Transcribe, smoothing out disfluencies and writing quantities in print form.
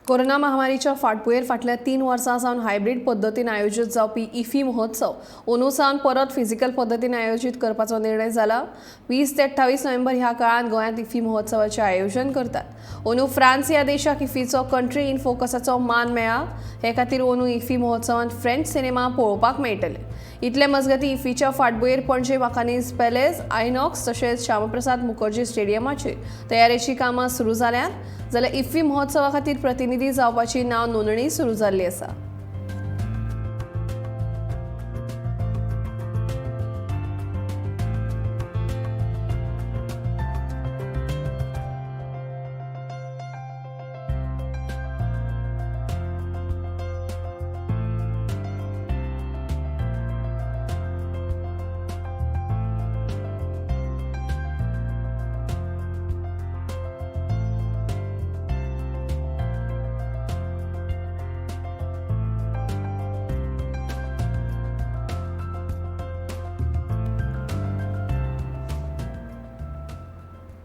Corona महामारीच्या फाटभुंयेर फाटल्या 3 वर्सां सावन हायब्रीड पद्दतीन आयोजीत जावपी इफ्फी महोत्सव अंदू सावन परत फिजिकल पद्दतीन आयोजीत करपाचो निर्णय जाला। 20 ते 28 नोव्हेंबर ह्या काळात गोंयांत इफ्फी महोत्सवाचे आयोजन करतात। अंदू फ्रांस ह्या देशाक इफ्फीचो कंट्री इन फोकसाचो मान मेळ्ळा। हे खातीर अंदू इफ्फी महोत्सवांत फ्रेंच सिनेमा पळोवपाक मेळटले। इतले मजगतीं इफ्फीच्या फाटभुंयेर पणजे माकानीज पॅलेस, आयनॉक्स तशेंच श्यामप्रसाद मुखर्जी स्टेडियमाचेर तयारेची कामां सुरू जाल्यात, जाल्यार इफ्फी महोत्सवा खातीर प्रतिनिधी जावपाची नांव नोंदणी सुरू जाल्ली आसा।